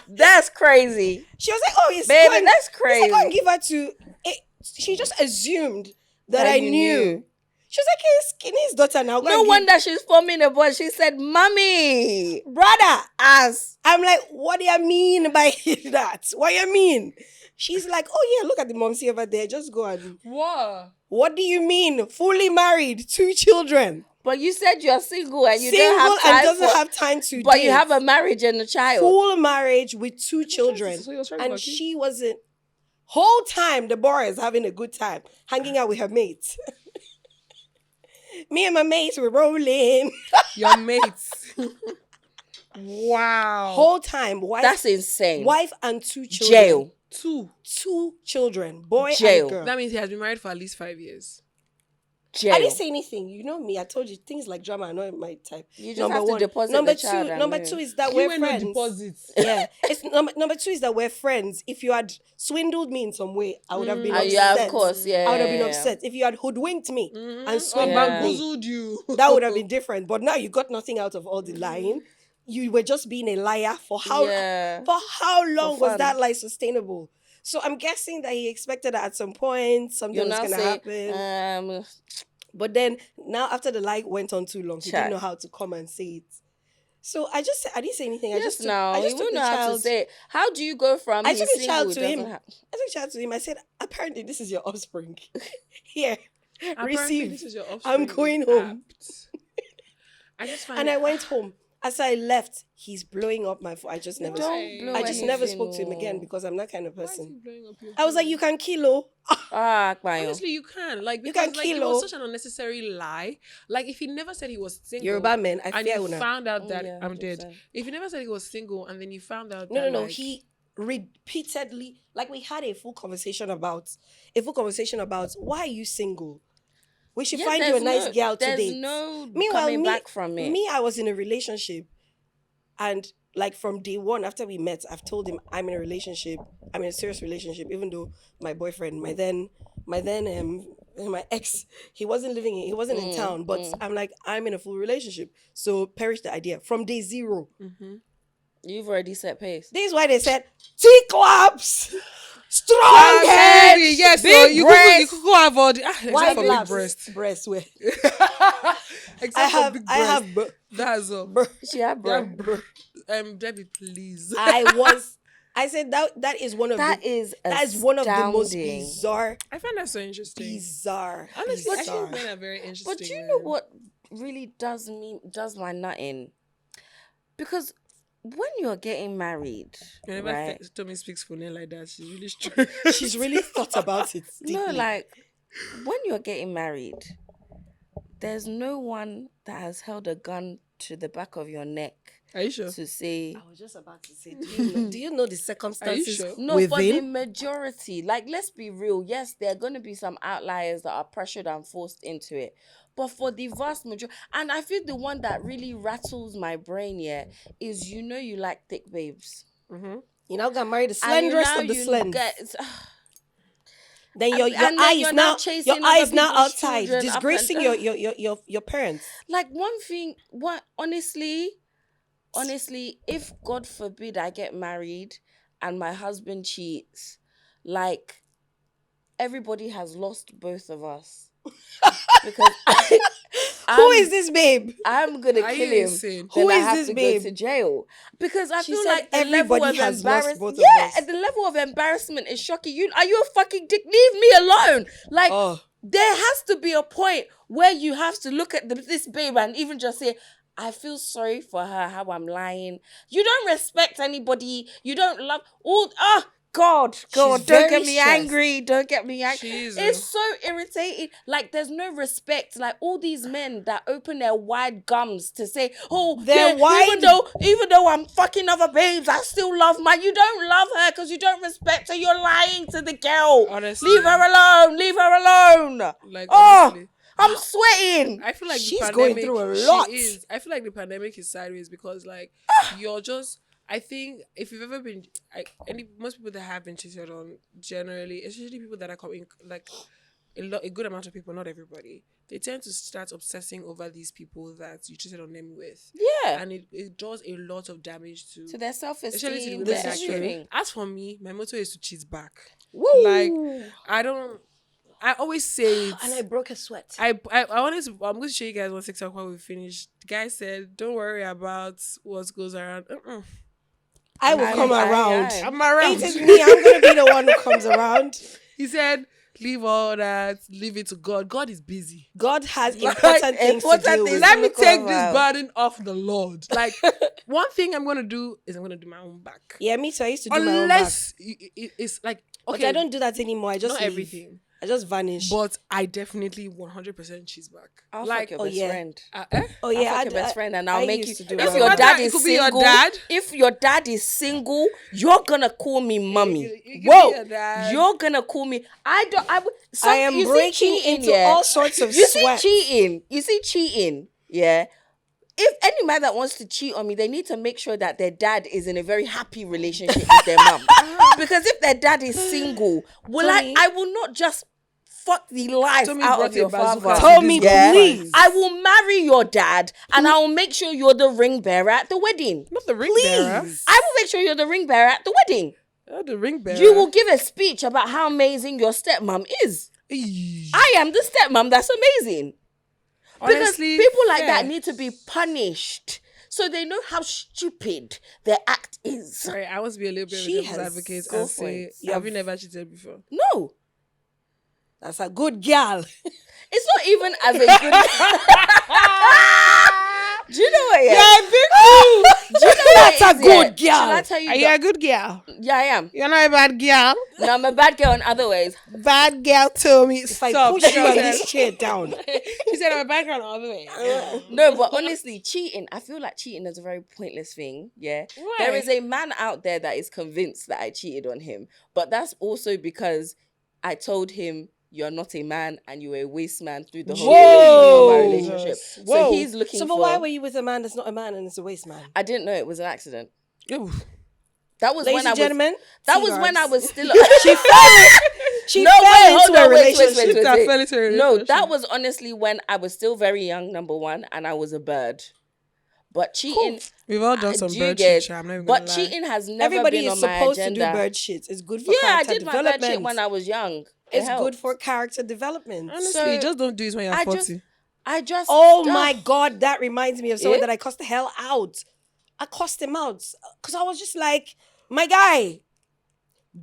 That's crazy. She was like, oh, it's baby, fine. that's crazy. It's like, I give her to it. She just assumed that I knew. She was like, hey, it's Kenny's daughter now. No wonder she's forming a voice. She said, mommy. Brother. As. I'm like, what do you mean by that? What do you mean? She's like, oh yeah, look at the momsy over there. Just go and... What do you mean? Fully married, 2 children. But you said you're single and you don't have time. And doesn't have time to but date. You have a marriage and a child. Full marriage with 2 children. And she wasn't... Whole time, the boy is having a good time, hanging out with her mates. Me and my mates were rolling. Your mates. Wow. Whole time. Wife, that's insane. Wife and 2 children. Jail. 2 children. Boy Jail. and girl. That means he has been married for at least 5 years. Jail. I didn't say anything. You know me. I told you things like drama are not my type. You just have to deposit number the child. Number 2 is that we're friends. Deposits. Yeah. It's number 2 is that we're friends. If you had swindled me in some way, I would have been upset. Yeah, of course. Yeah. I would have been upset. If you had hoodwinked me and swindled bamboozled you, that would have been different. But now you got nothing out of all the lying. You were just being a liar for how long was that lie sustainable? So I'm guessing that he expected that at some point something was going to happen. But then now after the lie went on too long, he didn't know how to come and say it. So I didn't say anything. I just wouldn't know how to say it. How do you go from I took the child to him. I took the child to him. I said, apparently this is your offspring. Here, receive. This is your offspring. I'm going home. I went home. As I left, he's blowing up my phone. I just never spoke to him again because I'm that kind of person. I was like, you can kill. Honestly, you can. Like, because it was such an unnecessary lie. Like, if he never said he was single. Yoruba men, I fear you found out that I'm dead. If he never said he was single and then you found out that... No. He repeatedly... Like, we had a full conversation about why are you single? We should find you a nice girl to date. There's no coming back from it. I was in a relationship. And like from day one after we met, I've told him I'm in a relationship. I'm in a serious relationship, even though my boyfriend, my ex, he wasn't in town. But I'm like, I'm in a full relationship. So perish the idea. From day 0. You've already set pace. This is why they said, T-claps! strong head, baby. Yes, big so you breast, could go avoid wide except for big laps, breast. breast. Where Except for big breast. I have. That's all. She had Yeah, bro. Debbie, please. I said that is one of That the is that is one of the most astounding. bizarre, I find that so interesting. Honestly, I bizarre. think men are very interesting. But you know what really does my nut in? Because when you're getting married, Whenever right? Tommy speaks for me like that, she's really strong. She's really thought about it deeply. No, like when you're getting married, there's no one that has held a gun to the back of your neck Are you sure? to say. I was just about to say, do you know the circumstances sure? No, for the within? majority, like let's be real. Yes, there are going to be some outliers that are pressured and forced into it, but for the vast majority, and I feel the one that really rattles my brain, is you like thick babes. Mm-hmm. You now got married the And slenderest of the slends. Then your you're now chasing your eyes other now people's outside, children up disgracing and- your parents. Like one thing, honestly, if God forbid I get married and my husband cheats, like everybody has lost both of us. Because Who is this babe? I'm gonna Are kill you him. insane? Then Who I is have this to babe? go to jail because I She feel said like the level everybody of has lost embarrassment. both of Yeah, us. the level of embarrassment is shocking. Are you a fucking dick? Leave me alone. Like Oh, there has to be a point where you have to look at this babe and even just say, I feel sorry for her, how I'm lying. You don't respect anybody. You don't love all. God, don't very get me stressed. angry. Don't get me angry. Jesus. It's so irritating. Like, there's no respect. Like, all these men that open their wide gums to say, oh, They're yeah, wide- even though I'm fucking other babes, I still love you don't love her because you don't respect her. You're lying to the girl. Honestly. Leave her alone. Leave her alone. Like, Oh, honestly. I'm sweating. I feel like She's the going pandemic, through a lot. She is. I feel like the pandemic is sideways because, like, you're just. I think if you've ever been, most people that have been cheated on, generally, especially people that are coming, like a good amount of people, not everybody, they tend to start obsessing over these people that you cheated on them with. Yeah. And it does a lot of damage to Their especially to self-esteem, the their women that cheat. everything. As for me, my motto is to cheat back. Woo. Like, I always say it. and I broke a sweat. I'm going to show you guys one TikTok while we finish. The guy said, "Don't worry about what goes around. I will come around. I'm around." It is me. I'm gonna be the one who comes around. He said, "Leave all that. Leave it to God. God is busy. God has Like, important things to important deal things. with. Let me look take over. this burden off the Lord." Like, one thing I'm gonna do is I'm gonna do my own back. Yeah, me too. I used to do my own back. Unless it's like, But okay, I don't do that anymore. I just not leave. everything, I just vanish. but I definitely 100% cheese back. I'll Like, fuck your oh, best yeah. friend. oh I'll yeah, fuck your best friend and I'll I make you. used to do If that. your matter, dad it is could be your single, dad. if your dad is single, you're gonna call me mommy. You can be Whoa, your dad. you're gonna call me. I am you see breaking cheating, into yeah? all sorts of You sweat. see cheating, yeah. If any man that wants to cheat on me, they need to make sure that their dad is in a very happy relationship with their mum. Because if their dad is single, Tommy. I will not just fuck the life Tommy out brought of a your bazooka father. to Tommy, this Yeah. please. I will marry your dad and I will make sure you're the ring bearer at the wedding. Not the ring bearer. Please. I will make sure you're the ring bearer at the wedding. Not the ring bearer. You will give a speech about how amazing your stepmom is. Eesh. I am the stepmom that's amazing. Because Honestly, people like that fair. need to be punished so they know how stupid their act is. Sorry, I want to be a little bit of She a devil's has advocate go and for say, it. have you never cheated before? No, That's a good girl. it's not even as a good. Do you know what? Yeah, big fool. do you know what That's it a is, good yeah? girl. Shall I tell you? Are you a good girl? Yeah, I am. You're not a bad girl. No, I'm a bad girl in other ways. Bad girl told me. If I push you on this chair down. She said I'm a bad girl in other way. No, but honestly, cheating, I feel like cheating is a very pointless thing. Yeah. Why? There is a man out there that is convinced that I cheated on him. But that's also because I told him you're not a man and you were a waste man through the whole duration of my relationship. Whoa. So he's looking So, for... but why were you with a man that's not a man and is a waste man? I didn't know it was an accident. Ooh. That was Ladies when I and was... gentlemen, That was when I was still... she No, fell wait, into hold a on, wait, relationship. wait, wait. That fell into a No, relationship. that was honestly when I was still very young, number one, and I was a bird. But cheating, We've all done some do you bird get? shit. I'm not even But gonna lie. cheating has never Everybody been is on my supposed agenda. to do bird shit. It's good for Yeah, I character did my development. bird shit when I was young. It's It good helped. for character development. Honestly, So, just don't do it when you're I 40. just. Oh my God, that reminds me of someone Yeah? that I cussed the hell out. I cussed him out because I was just like, my guy,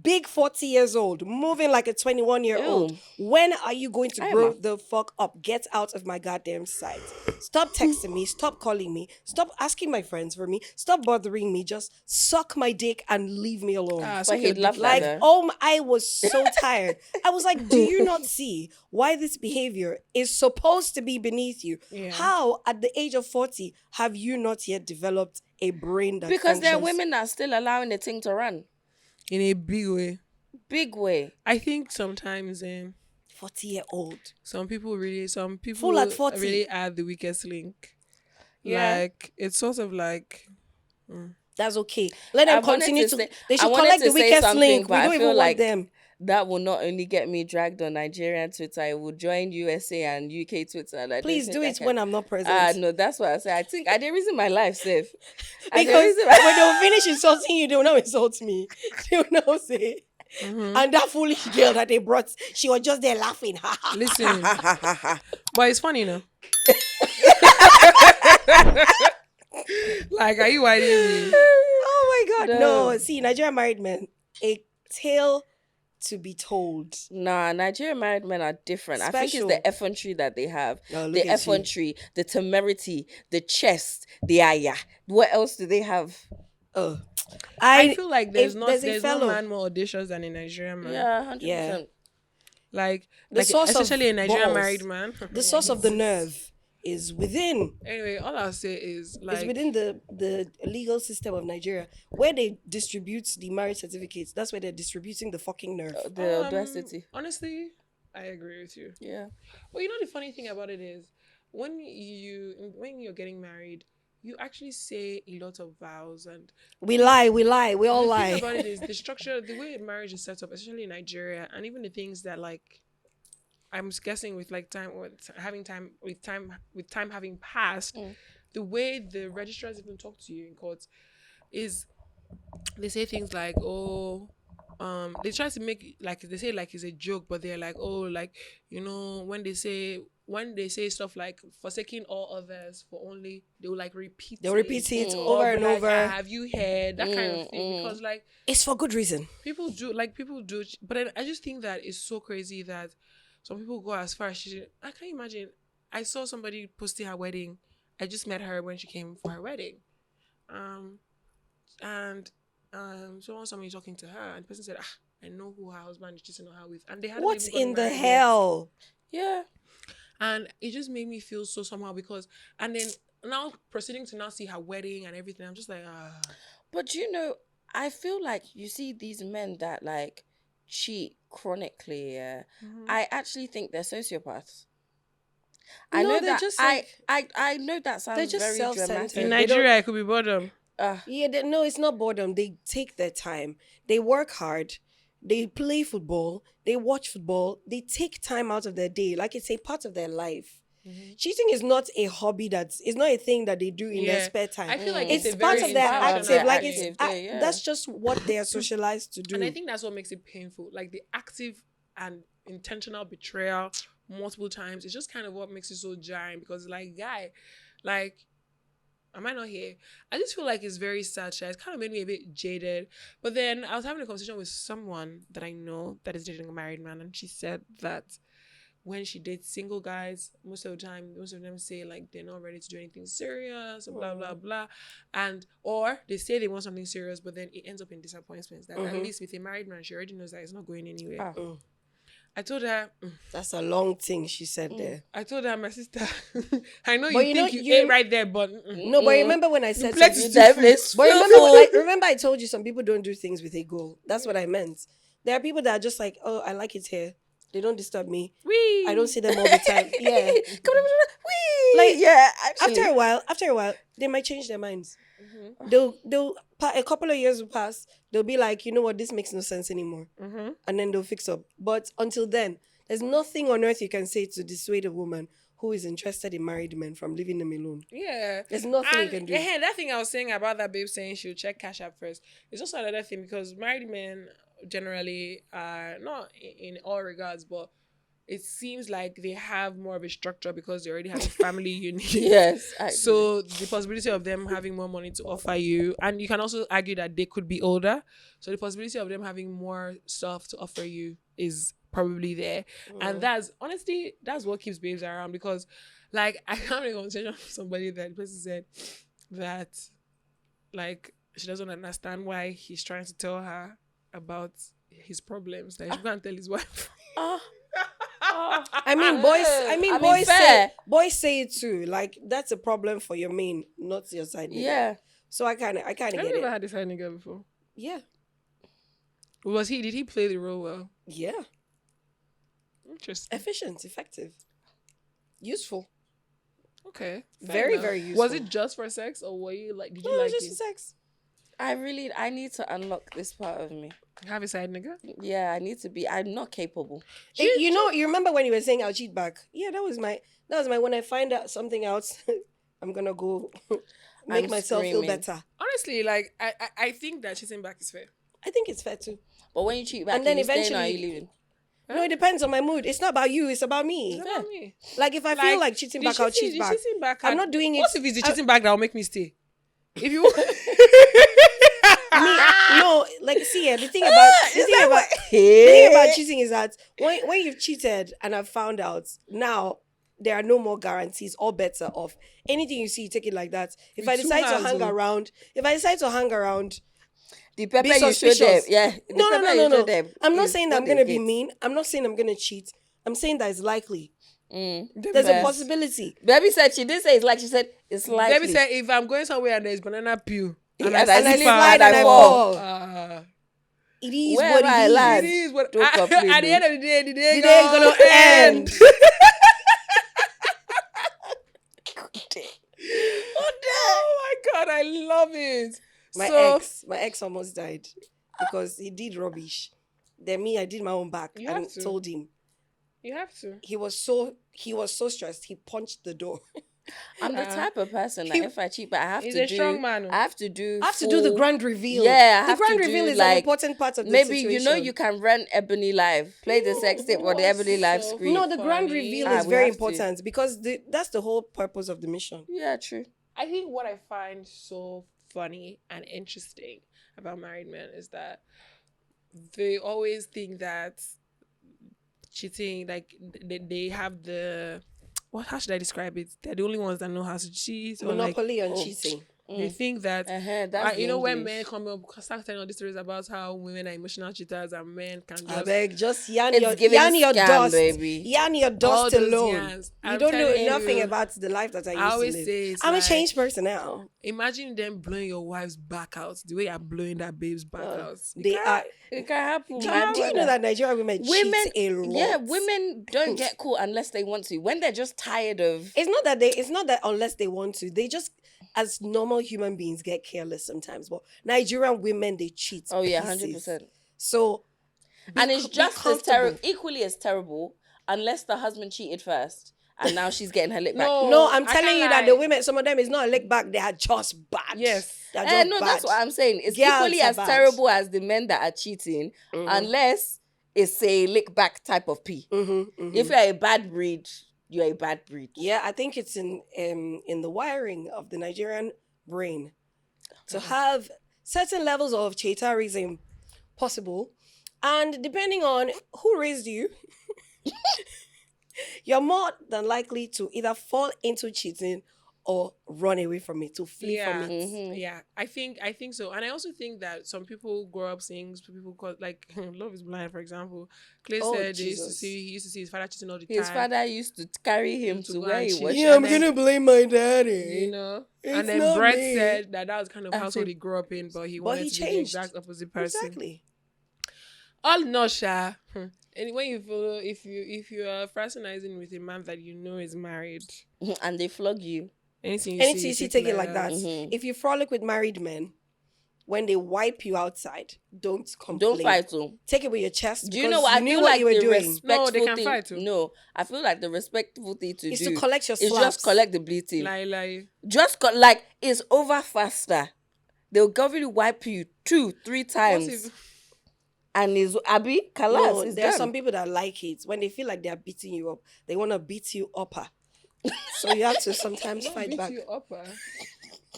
big 40 years old, moving like a 21-year-old. Ew. When are you going to Hey, grow ma. the fuck up? Get out of my goddamn sight. Stop texting me. Stop calling me. Stop asking my friends for me. Stop bothering me. Just suck my dick and leave me alone. Suck But your he'd love dick. that Like, though. oh, I was so tired. I was like, do you not see why this behavior is supposed to be beneath you? Yeah. How, at the age of 40, have you not yet developed a brain that Because there are functions? women that are still allowing the thing to run. In a big way. Big way. I think sometimes 40-year-old. some people Full at 40. really add the weakest link. Yeah. Like it's sort of like That's okay. Let I them wanted continue to to. say- They I should wanted collect to the say weakest something, link. We but I don't feel even want like them. that will not only get me dragged on Nigerian Twitter, it will join USA and UK Twitter. And I don't Please think do I it can. when I'm not present. No, that's what I say. I think I did reason my life safe. Because when they'll finish insulting you, they will not insult me. They will not say. And that foolish girl that they brought, she was just there laughing. listen. But it's funny, like, are you whining me? Oh my God. No. No. See, Nigerian married men, a tale to be told. Nah, Nigerian married men are different. I think it's Special. the effrontery that they have. Oh, look The at you. effrontery, the temerity, the chest, the aya. What else do they have? Oh. I feel like there's if no there's a fellow- man more audacious than a Nigerian man. Yeah, 100%. Yeah. Like The source of especially a Nigerian balls. married man. The source of the nerve is within. Anyway, all I'll say is It's like within the legal system of Nigeria where they distribute the marriage certificates. That's where they're distributing the fucking nerve. The audacity. honestly, I agree with you. Yeah. Well, you know the funny thing about it is when you're getting married, you actually say a lot of vows, and We lie, we all the lie. thing about it is the structure, the way marriage is set up, especially in Nigeria, and even the things that like I'm guessing with like time or having time with time having passed, the way the registrars even talk to you in court is they say things like, oh, they try to make like they say like it's a joke, but they're like, oh, like, you know, when they say stuff like forsaking all others for only, they will like repeat They'll repeat it or over be and like, over. "Ah, have you heard that kind of thing?" Because like It's for good reason. people do, but I just think that it's so crazy that some people go as far as I can't imagine. I saw somebody posting her wedding. I just met her when she came for her wedding, and someone saw me talking to her, and the person said, I know who her husband is cheating on her with, and they had What in the hell? Yeah. and it just made me feel so somehow because, and then now proceeding to now see her wedding and everything, I'm just like, But you know, I feel like you see these men that like cheat chronically. Yeah, I actually think they're sociopaths. I No, know they're that. just I know that sounds just very self-centered. dramatic. in They Nigeria, it could be boredom. Yeah, no, it's not boredom. They take their time. They work hard. They play football. They watch football. They take time out of their day. Like it's a part of their life. Cheating is not a hobby it's not a thing that they do in their Yeah. spare time. I feel like It's it's a part very of their intentional active. Like active it's day, yeah. that's just what they are socialized to do. And I think that's what makes it painful. Like the active and intentional betrayal multiple times. It's just kind of what makes it so jarring because like, guy, like, am I not here? I just feel like it's very sad. It's kind of made me a bit jaded. But then I was having a conversation with someone that I know that is dating a married man, and she said that when she dates single guys, most of them say like they're not ready to do anything serious, blah blah blah, and or they say they want something serious, but then it ends up in disappointments. That at least with a married man, she already knows that it's not going anywhere. I told her, That's a long thing she said there. I told her, my sister, I know But you you think know, you ate right there, but No, but remember when I said Flex something- is definitely But remember I told you some people don't do things with a goal. That's what I meant. There are people that are just like, oh, I like it here. They don't disturb me. Wee. I don't see them all the time. Yeah. Like, yeah, After a while, they might change their minds. A couple of years will pass. They'll be like, you know what, this makes no sense anymore, and then they'll fix up. But until then, there's nothing on earth you can say to dissuade a woman who is interested in married men from leaving them alone. Yeah. There's nothing you can do. That thing I was saying about that babe saying she'll check Cash App first is also another thing, because married men generally are not in all regards, but it seems like they have more of a structure because they already have a family unit. Yes. So the possibility of them having more money to offer you, and you can also argue that they could be older. So the possibility of them having more stuff to offer you is probably there. And that's what keeps babes around, because like I had a conversation with somebody that the person said that like she doesn't understand why he's trying to tell her about his problems. That she can't tell his wife. I mean, boys say it too. Like, that's a problem for your main, not your side nigga. Yeah. So I kind of I've get never it. had this side nigga before. Yeah. Did he play the role well? Yeah. Interesting. Efficient, effective, useful. Okay. Very, enough. very useful. Was it just for sex, or were you like? Did you No, like just it? for sex. I need to unlock this part of me. Have a side nigga? Yeah, I'm not capable. You remember when you were saying I'll cheat back? Yeah, that was my when I find out something else, I'm gonna go make I'm myself feel screaming. better. Honestly, like I think that cheating back is fair. I think it's fair too. But when you cheat back, And then you staying or are eventually- you leaving? No, it depends on my mood. It's not about you, it's about me. It's about me. Like, if I feel like cheating back, I'll cheat back. I'm not doing it. What if it's the cheating back that will make me stay? If you No, like, see, the thing about cheating is that when you've cheated and I've found out, now there are no more guarantees. All bets are off. Anything you see, you take it like that. If I decide to hang around, The pepper be you show them, suspicious. yeah. No. I'm not is saying that what I'm they gonna be get. mean. I'm not saying I'm gonna cheat. I'm saying that it's likely. Mm. There's a possibility. Baby said she didn't say it's like, she said it's likely. Debbie said, if I'm going somewhere and there's banana peel And I I slip slide and and I fall. It is Where what am I it allowed? It is what Don't complain, at the though. end of the day, the day The day is gonna gonna end. end. Oh my god, I love it. My ex almost died because he did rubbish. Then me, I did my own back You and have to. told him. You have to. He was so stressed. He punched the door. I'm the type of person that if I cheat, but I have He's to a strong man. I have to do. I have to do the grand reveal. Yeah, I the have grand to reveal do, is like, an important part of the Maybe situation. you can run Ebony live, play the sex tape or the Ebony live so screen. No, the grand funny. reveal Ah, is we very have to. important because that's the whole purpose of the mission. Yeah, true. I think what I find so funny and interesting about married men is that they always think that cheating, like they have the how should I describe it? They're the only ones that know how to cheat. Or Monopoly on cheating. They think that That's you know, when English. men come up, start telling all these stories about how women are emotional cheaters and men can just I beg, just yarn It's your giving scam, dust, baby. yarn your all dust those alone. yarns. You I'm don't know telling nothing you, about the life that I used I always to live. say it's I'm like, a changed person now. imagine them blowing your wife's back out the way you're blowing that babe's back out. They are. It can happen. Do man. you know that Nigerian women cheat a lot? Yeah, women don't get caught unless they want to. When they're just tired of. It's not that unless they want to. They just, as normal human beings, get careless sometimes. But Nigerian women, they cheat. Oh yeah, pieces. 100%. So, And it's be just as comfortable. equally as terrible, unless the husband cheated first, and now she's getting her lick back. No, I'm I telling can't you that lie. the women, some of them, is not a lick back. They are just bad. Yes. They are just No, bad. that's what I'm saying. It's Girls equally are as bad. terrible as the men that are cheating, unless it's a lick back type of pee. If you're a bad breed, you're a bad breed. Yeah, I think it's in the wiring of the Nigerian brain to have certain levels of cheatarism possible, and depending on who raised you, you're more than likely to either fall into cheating or run away from it, to flee from it. Yeah, I think so, and I also think that some people grow up seeing people call like Love Is Blind, for example. Clay said he used to see his father cheating all the time. His father used to carry him To to go where and he cheat. was. Yeah, I'm And then- gonna blame my daddy. You know, It's and then not Brett me. said that was kind of I household see. he grew up in, but he But wanted he to be the changed. exact opposite person. Exactly. All not sha. And when you follow, if you are fraternizing with a man that you know is married, And they flog you. anything you Anything you see, see, take it like that. Mhm. If you frolic with married men, when they wipe you outside, don't complain. Don't fight too. Take it with your chest. Do you know what you I knew feel what like you were the doing? respectful No, they can thing? fight too. No, I feel like the respectful thing to Is do to collect your is slaps. just collect the bleeding. Lie. Just like it's over faster. They'll government wipe you 2-3 times. And it's Abby Kalas. No, It's there are done. some people that like it. When they feel like they are beating you up, they want to beat you upper. So you have to sometimes fight Beat back. you up,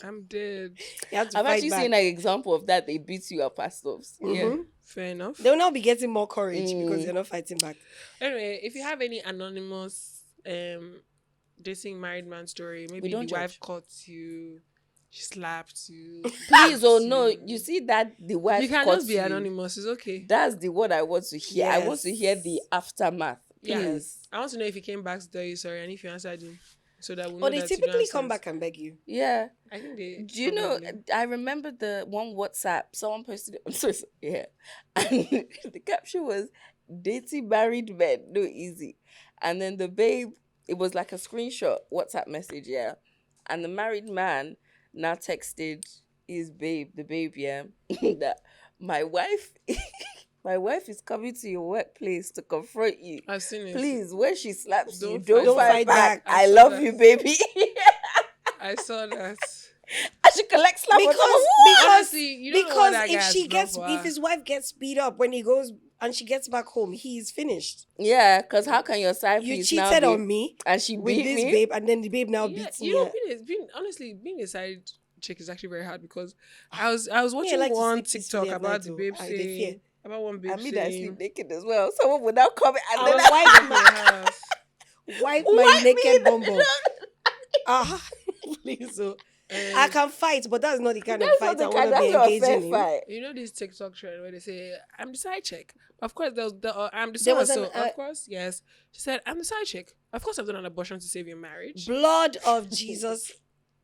I'm dead. You have to I've fight actually back. seen an example of that. They beat you up at stuffs. Yeah. Mhm. Fair enough. They will now be getting more courage because you're not fighting back. Anyway, if you have any anonymous dating married man story, maybe don't the wife judge. caught you, she slapped you. Please, oh beat no, you see that the wife You can caught just be you. anonymous. It's okay. That's the word I want to hear. I want to hear Yes. the aftermath. Yeah. Please. I want to know if he came back to tell you sorry and if you answered him, so that we know Or they that you don't typically have come sense. back and beg you. Yeah. I think they. Do you know? probably- I remember the one WhatsApp someone posted it on social. Yeah, and the caption was "dating married men, no easy," and then the babe. It was like a screenshot WhatsApp message. Yeah, and the married man now texted his babe, the babe. Yeah, that my wife. My wife is coming to your workplace to confront you. I've seen it. Please, when she slaps you, Don't don't fight fight back. back. I I saw love that. you, baby. I saw that. I should collect slap on Because someone. Honestly, you don't know what that guy if has she done gets for if her. his wife gets beat up when he goes and she gets back home, he's finished. Yeah, because how can your side You piece now cheated be, on me and she with beat this me? babe, and then the babe now Yeah, beats you me. know, being a side chick is actually very hard because I was watching I like to one sleep TikTok peacefully at about night, the though. babe I dey fear. saying about one babe I mean, I saying sleep naked as well. Someone would now come and I then was wiping my my house. wipe my Wipe me naked in the- bumble. Please, so I can fight, but that's not the kind of That's fight not I the want kind. to be That's not a fair engaging in. fight. You know this TikTok trend where they say, I'm the side chick. Of course, there was I'm the There was so. an, Of course, yes. She said, I'm the side chick. Of course, I've done an abortion to save your marriage. Blood of Jesus.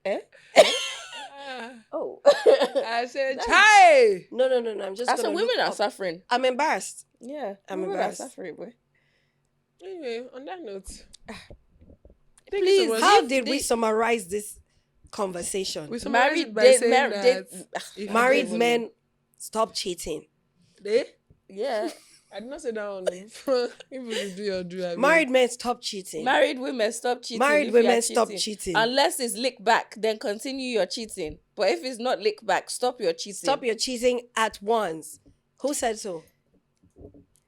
Ah, Oh, I said, hi. No. I'm just that's gonna what women look are up. suffering. I'm embarrassed. Yeah, I'm women embarrassed. are suffering, boy. Anyway, on that note, Please, How If did we they- summarize this conversation? we summarized Married, it by date, saying married, that date. if you Married don't- men, stop cheating. Eh? Yeah, I did not say that on them. People should do your do. I mean. Married men, stop cheating. married women stop cheating. Married if you are women, stop cheating. Unless it's lick back, then continue your cheating. But if it's not lick back, stop your cheating. Stop your cheating at once. Who said so?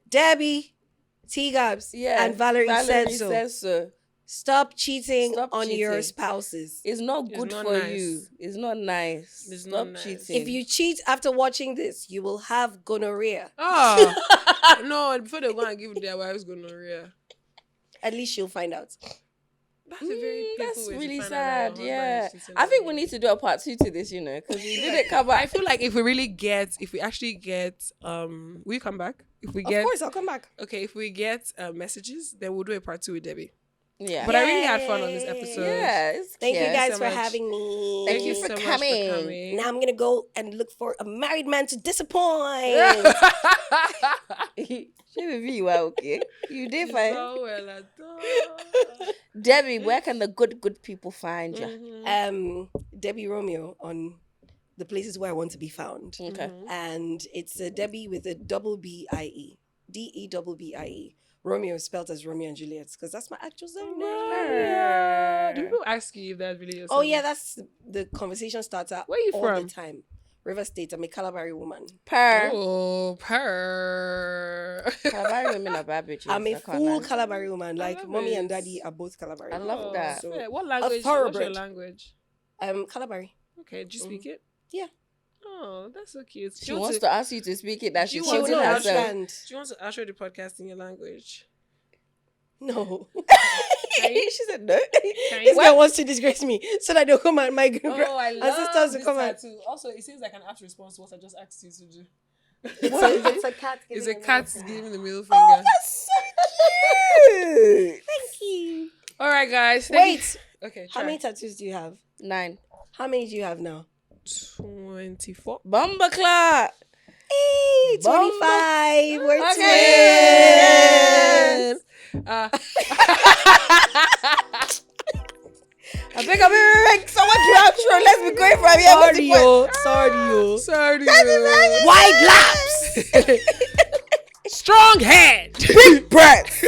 Debbie, T-Gabs, Yeah, and Valerie said so. says so. Stop cheating Stop on your cheating. spouses. It's not It's good not for nice. you. It's not nice. It's Stop not nice. cheating. If you cheat after watching this, you will have gonorrhea. Oh no! Before they go and give their wives gonorrhea, At least you'll find out. that's a very painful that's way to really find out that sad. your husband Yeah, is cheating I on think you. we need to do a part 2 to this, because we didn't cover. I feel like if we come back? If we Of get course, I'll come back. okay, if we get messages, then we'll do a part 2 with Debbie. Yeah, But I really had fun on this Yay. episode. yeah. It's Thank you cute. guys so for much. having me. Thank you for so much coming. Now I'm gonna go and look for a married man to disappoint. She will be you are okay. You did fine. So well done. Debbie, where can the good people find you? Mhm. Debbie Romeo on the places where I want to be found. Okay. And it's Debbie with a double B-I-E. D-E-double-B-I-E. Romeo is spelled as Romeo and Juliet because that's my actual surname. Yeah. Do people ask you if that's really your Oh surname? yeah, that's the conversation starter Where you all from? the time. River State. I'm a Calabari woman. Per. Oh, per. Calabari women are bad bitches. I'm a I can't full lie. Calabari woman. I Like love mommy it. and daddy are both Calabari. I love Oh, that. So, fair. What language? What's your thoroughbred. language? Calabari. Okay, do you speak it? Yeah. Oh, that's so cute. She wants to ask you to speak it. That She she's wants shooting to herself. understand. Do you want to usher the podcast in your language? No. She said no. Can This you? girl wants to disgrace me so that they'll come and my Oh, I love sisters will this come and tattoo. Also, it seems like an apt response to what I just asked you to do. it's a cat. It's a giving cat me giving the middle finger. Oh, that's so cute. Thank you. All right, guys. Wait, Okay. how try. many tattoos do you have? 9. How many do you have now? 24. Bomba clock. Hey, 25. We're Okay. twins. I beg of you, someone do outro. Let's be going from here. What's the point? Sorry. Wide laps. Strong head. Big breath.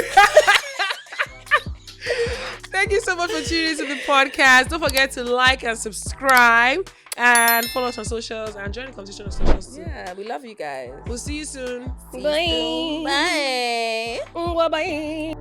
Thank you so much for tuning into the podcast. Don't forget to like and subscribe and follow us on socials and join the conversation on socials too. Yeah, we love you guys. We'll see you soon. See you soon. Bye. Bye-bye.